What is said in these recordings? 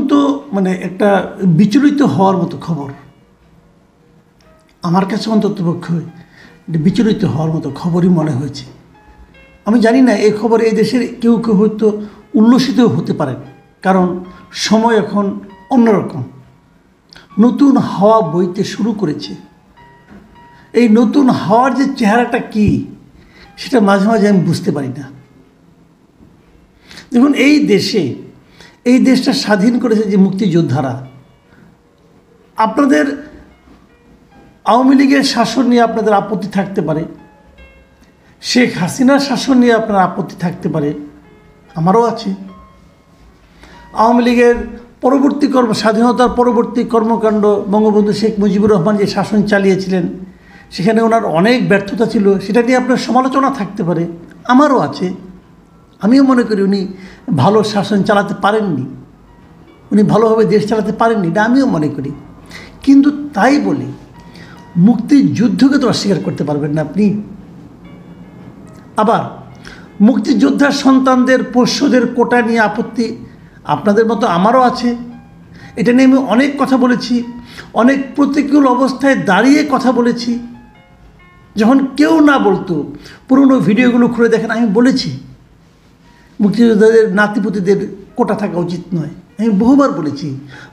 অত্যন্ত মানে একটা বিচলিত হওয়ার মতো খবর। আমার কাছে অন্ততপক্ষে বিচলিত হওয়ার মতো খবরই মনে হয়েছে। আমি জানি না এই খবর এই দেশের কেউ কেউ হয়তো উল্লসিতও হতে পারেন, কারণ সময় এখন অন্যরকম। নতুন হাওয়া বইতে শুরু করেছে। এই নতুন হাওয়ার যে চেহারাটা কি সেটা মাঝে মাঝে আমি বুঝতে পারি না। দেখুন, এই দেশটা স্বাধীন করেছে যে মুক্তিযোদ্ধারা। আপনাদের আওয়ামী লীগের শাসন নিয়ে আপনাদের আপত্তি থাকতে পারে, শেখ হাসিনার শাসন নিয়ে আপনার আপত্তি থাকতে পারে, আমারও আছে। আওয়ামী লীগের স্বাধীনতার পরবর্তী কর্মকাণ্ড, বঙ্গবন্ধু শেখ মুজিবুর রহমান যে শাসন চালিয়েছিলেন সেখানে ওনার অনেক ব্যর্থতা ছিল, সেটা নিয়ে আপনার সমালোচনা থাকতে পারে, আমারও আছে। আমিও মনে করি উনি ভালো শাসন চালাতে পারেননি, উনি ভালোভাবে দেশ চালাতে পারেননি, এটা আমিও মনে করি। কিন্তু তাই বলে মুক্তিযুদ্ধকে তো অস্বীকার করতে পারবেন না আপনি। আবার মুক্তিযোদ্ধার সন্তানদের পোষ্যদের কোটা নিয়ে আপত্তি আপনাদের মতো আমারও আছে। এটা নিয়ে আমি অনেক কথা বলেছি, অনেক প্রতিকূল অবস্থায় দাঁড়িয়ে কথা বলেছি। যখন কেউ না বলতো, পুরনো ভিডিওগুলো খুলে দেখেন, আমি বলেছি মুক্তিযোদ্ধাদের নাতিপুতিদের কোটা থাকা উচিত নয়। আমি বহুবার বলেছি,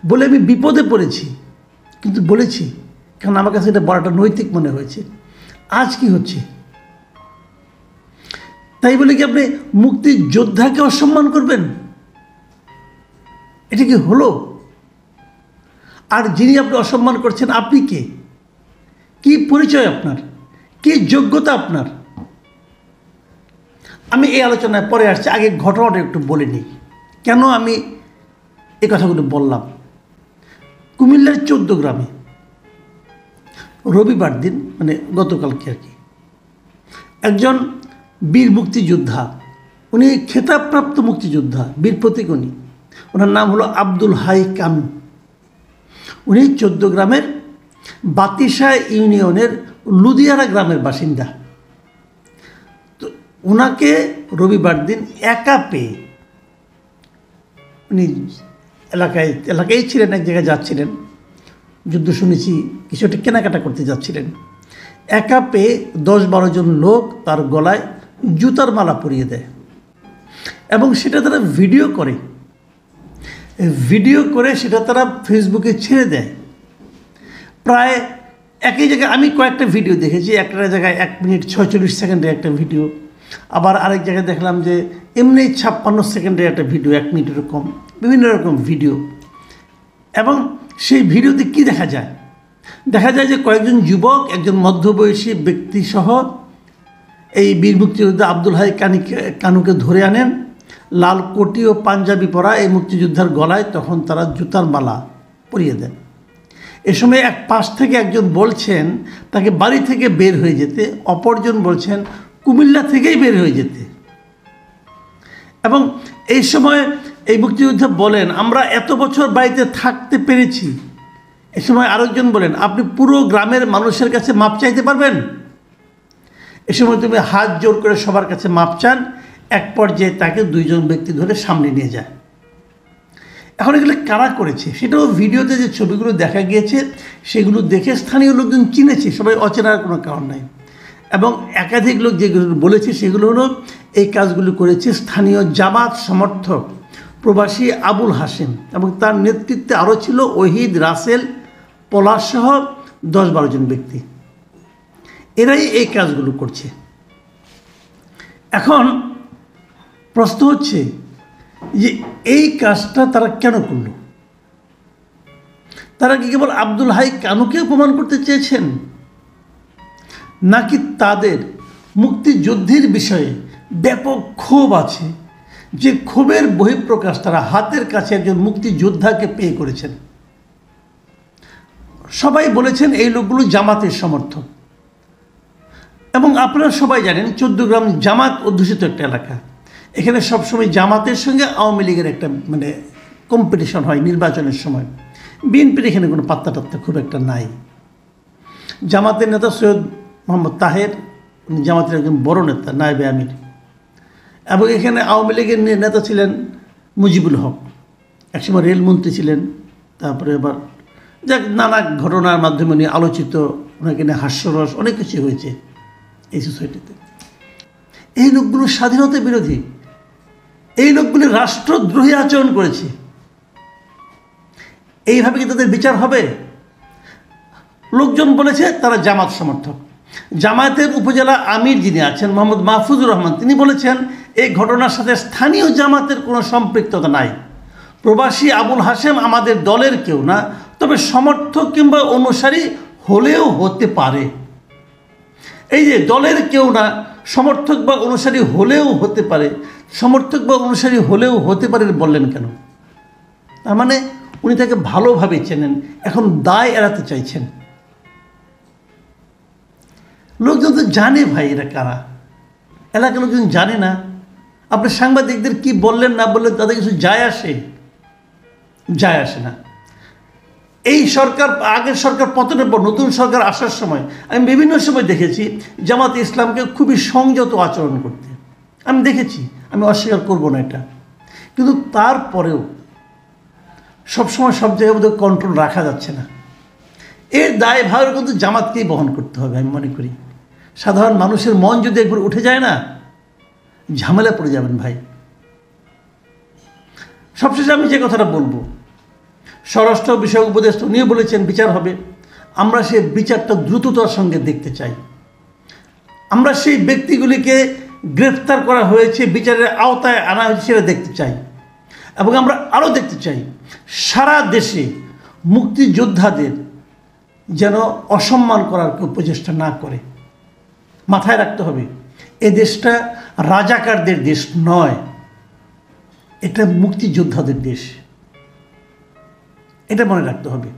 বলে আমি বিপদে পড়েছি, কিন্তু বলেছি কারণ আমার কাছে এটা বলাটা নৈতিক মনে হয়েছে। আজ কি হচ্ছে? তাই বলে কি আপনি মুক্তিযোদ্ধাকে অসম্মান করবেন? এটা কি হলো? আর যিনি আপনি অসম্মান করছেন, আপনি কে? কি পরিচয় আপনার? কি যোগ্যতা আপনার? আমি এই আলোচনায় পরে আসছি, আগে ঘটনাটা একটু বলে নিই কেন আমি এই কথাগুলো বললাম। কুমিল্লার 14 গ্রামে রবিবার দিন, মানে গতকালকে আর কি, একজন বীর মুক্তিযোদ্ধা, উনি খেতাবপ্রাপ্ত মুক্তিযোদ্ধা, বীর প্রতীক উনি, ওনার নাম হলো আব্দুল হাই কানু। উনি 14 গ্রামের বাতিশা ইউনিয়নের লুদিয়ারা গ্রামের বাসিন্দা। তো ওনাকে রবিবার দিন একা পেয়ে, উনি এলাকায় ছিলেন, এক জায়গায় যাচ্ছিলেন, যুদ্ধ শুনেছি, কিছু একটা কেনাকাটা করতে যাচ্ছিলেন। একা পেয়ে 10-12 জন লোক তার গলায় জুতার মালা পরিয়ে দেয় এবং সেটা তারা ভিডিও করে সেটা তারা ফেসবুকে ছেড়ে দেয়। প্রায় একই জায়গায় আমি কয়েকটা ভিডিও দেখেছি, একটা জায়গায় 1 মিনিট 46 সেকেন্ডের একটা ভিডিও, আবার আরেক জায়গায় দেখলাম যে এমনি 56 সেকেন্ডের একটা ভিডিও, 1 মিনিটের কম, বিভিন্ন রকম ভিডিও। এবং সেই ভিডিওতে কি দেখা যায়? দেখা যায় যে কয়েকজন যুবক, একজন মধ্যবয়সী ব্যক্তি সহ এই বীর মুক্তিযোদ্ধা আব্দুল হাই কানুকে ধরে আনেন। লাল কোটি ও পাঞ্জাবি পরা এই মুক্তিযোদ্ধার গলায় তখন তারা জুতার মালা পরিয়ে দেন। এ সময় এক পাশ থেকে একজন বলছেন তাকে বাড়ি থেকে বের হয়ে যেতে, অপরজন বলছেন কুমিল্লা থেকেই বের হয়ে যেতে। এবং এই সময় এই মুক্তিযোদ্ধা বলেন, আমরা এত বছর বাড়িতে থাকতে পেরেছি। এ সময় আরেকজন বলেন, আপনি পুরো গ্রামের মানুষের কাছে মাপ চাইতে পারবেন? এ সময় তুমি হাত জোর করে সবার কাছে মাপ চান। এক পর্যায়ে তাকে 2 জন ব্যক্তি ধরে সামনে নিয়ে যায়। এখন এগুলো কারা করেছে সেটাও ভিডিওতে যে ছবিগুলো দেখা গিয়েছে সেগুলো দেখে স্থানীয় লোকজন চিনেছে, সবাই অচেনার কোনো কারণ নাই। এবং একাধিক লোক যেগুলো বলেছে সেগুলো হলো এই কাজগুলো করেছে স্থানীয় জামাত সমর্থক প্রবাসী আবুল হাসেম, এবং তার নেতৃত্বে আরও ছিল ওহিদ, রাসেল, পলাশসহ 10-12 জন ব্যক্তি। এরাই এই কাজগুলো করছে। এখন প্রশ্ন হচ্ছে যে এই কাজটা তারা কেন করল? তারা কি কেবল আব্দুল হাই কানুকে অপমান করতে চেয়েছেন, নাকি তাদের মুক্তিযুদ্ধের বিষয়ে ব্যাপক ক্ষোভ আছে, যে ক্ষোভের বহিঃপ্রকাশ তারা হাতের কাছে একজন মুক্তিযোদ্ধাকে পেয়ে করেছেন? সবাই বলেছেন এই লোকগুলো জামাতের সমর্থক, এবং আপনারা সবাই জানেন 14 গ্রাম জামাত অধ্যুষিত একটা এলাকা। এখানে সবসময় জামাতের সঙ্গে আওয়ামী লীগের একটা মানে কম্পিটিশন হয় নির্বাচনের সময়। বিএনপির এখানে কোনো পাত্তা টাত্তা খুব একটা নাই। জামাতের নেতা সৈয়দ মোহাম্মদ তাহের, জামাতের একজন বড় নেতা, নায়েবে আমির, এবং এখানে আওয়ামী লীগের নেতা ছিলেন মুজিবুল হক, একসময় রেলমন্ত্রী ছিলেন, তারপরে আবার যাক নানা ঘটনার মাধ্যমে উনি আলোচিত, ওনাকে নিয়ে হাস্যরস অনেক কিছু হয়েছে এই সোসাইটিতে। এই লোকগুলো স্বাধীনতা বিরোধী, এই লোকগুলি রাষ্ট্রদ্রোহী আচরণ করেছে। এইভাবে কি তাদের বিচার হবে? লোকজন বলেছে তারা জামাত সমর্থক। জামায়াতের উপজেলা আমির যিনি আছেন মোহাম্মদ মাহফুজুর রহমান, তিনি বলেছেন এই ঘটনার সাথে স্থানীয় জামাতের কোনো সম্পৃক্ততা নাই। প্রবাসী আবুল হাশেম আমাদের দলের কেউ না, তবে সমর্থক কিংবা অনুসারী হলেও হতে পারে। এই যে দলের কেউ না, সমর্থক বা অনুসারী হলেও হতে পারে, সমর্থক বা অনুসারী হলেও হতে পারে বললেন কেন? তার মানে উনি তাকে ভালোভাবে চেনেন, এখন দায় এড়াতে চাইছেন। লোকজন তো জানে ভাই এরা কারা, এলাকার লোকজন জানে না। আপনি সাংবাদিকদের কি বললেন না বললেন তাদের কিছু যায় আসে না। এই সরকার, আগের সরকার পতনের পর নতুন সরকার আসার সময় আমি বিভিন্ন সময় দেখেছি জামাতে ইসলামকে খুবই সংযত আচরণ করতে, আমি দেখেছি, আমি অস্বীকার করব না এটা। কিন্তু তারপরেও সবসময় সব জায়গায় বোধহয় কন্ট্রোল রাখা যাচ্ছে না। এর দায়ভার কিন্তু জামাতকেই বহন করতে হবে আমি মনে করি। সাধারণ মানুষের মন যদি একবার উঠে যায় না, ঝামেলা পড়ে যাবেন ভাই। সবশেষে আমি যে কথাটা বলবো, স্বরাষ্ট্র বিষয়ক উপদেষ্টা উনিও বলেছেন বিচার হবে। আমরা সেই বিচারটা দ্রুততার সঙ্গে দেখতে চাই। আমরা সেই ব্যক্তিগুলিকে গ্রেফতার করা হয়েছে, বিচারের আওতায় আনা হয়েছে সেটা দেখতে চাই। এবং আমরা আরও দেখতে চাই সারা দেশে মুক্তিযোদ্ধাদের যেন অসম্মান করার কেউ প্রচেষ্টা না করে। মাথায় রাখতে হবে এ দেশটা রাজাকারদের দেশ নয়, এটা মুক্তিযোদ্ধাদের দেশ, এটা মনে রাখতে হবে।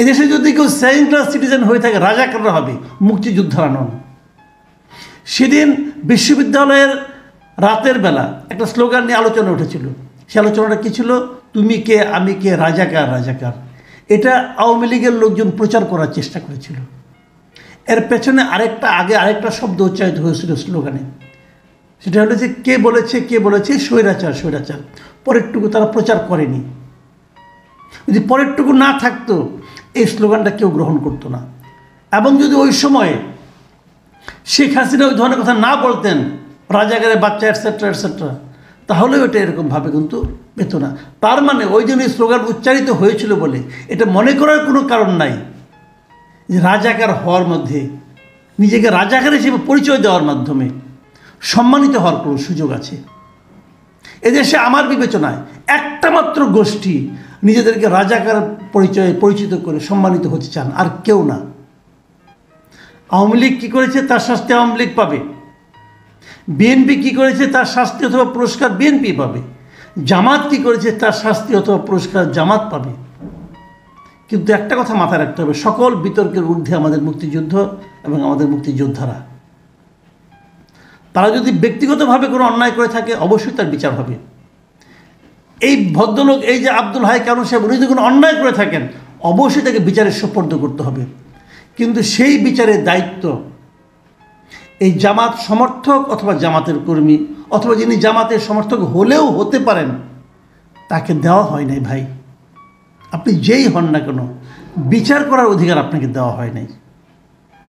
এদেশে যদি কেউ সেকেন্ড ক্লাস সিটিজেন হয়ে থাকে রাজাকাররা হবে, মুক্তিযোদ্ধারা নন। সেদিন বিশ্ববিদ্যালয়ের রাতের বেলা একটা স্লোগান নিয়ে আলোচনা উঠেছিল। সে আলোচনাটা কী ছিল? তুমি কে আমি কে, রাজাকার রাজাকার। এটা আওয়ামী লীগের লোকজন প্রচার করার চেষ্টা করেছিল। এর পেছনে আরেকটা শব্দ উচ্চারিত হয়েছিল স্লোগানে, সেটা হলো যে কে বলেছে স্বৈরাচার স্বৈরাচার। পরেরটুকু তারা প্রচার করেনি। যদি পরেরটুকু না থাকতো এই স্লোগানটা কেউ গ্রহণ করতো না। এবং যদি ওই সময়ে শেখ হাসিনা ওই ধরনের কথা না বলতেন, রাজাকারের বাচ্চা এটসেট্রা এটসেট্রা, তাহলেও এটা এরকমভাবে কিন্তু পেত না। তার মানে ওই জন্য স্লোগান উচ্চারিত হয়েছিল বলে এটা মনে করার কোনো কারণ নাই যে রাজাকার হওয়ার মধ্যে, নিজেকে রাজাকার হিসেবে পরিচয় দেওয়ার মাধ্যমে সম্মানিত হওয়ার কোনো সুযোগ আছে। এদেশে আমার বিবেচনায় একটা মাত্র গোষ্ঠী নিজেদেরকে রাজাকার পরিচয়ে পরিচিত করে সম্মানিত হতে চান, আর কেউ না। আওয়ামী লীগ কী করেছে তার শাস্তি আওয়ামী লীগ পাবে, বিএনপি কী করেছে তার শাস্তি অথবা পুরস্কার বিএনপি পাবে, জামাত কী করেছে তার শাস্তি অথবা পুরস্কার জামাত পাবে। কিন্তু একটা কথা মাথায় রাখতে হবে, সকল বিতর্কের ঊর্ধ্বে আমাদের মুক্তিযুদ্ধ এবং আমাদের মুক্তিযোদ্ধারা। তারা যদি ব্যক্তিগতভাবে কোনো অন্যায় করে থাকে অবশ্যই তার বিচার হবে। এই ভদ্রলোক, এই যে আব্দুল হাই কারুন সাহেব, উনি যদি কোনো অন্যায় করে থাকেন অবশ্যই তাকে বিচারের সোপর্দ করতে হবে। কিন্তু সেই বিচারের দায়িত্ব এই জামাত সমর্থক অথবা জামাতের কর্মী অথবা যিনি জামাতের সমর্থক হলেও হতে পারেন তাকে দেওয়া হয় নাই ভাই। আপনি যেই হন না কেন, বিচার করার অধিকার আপনাকে দেওয়া হয় নাই।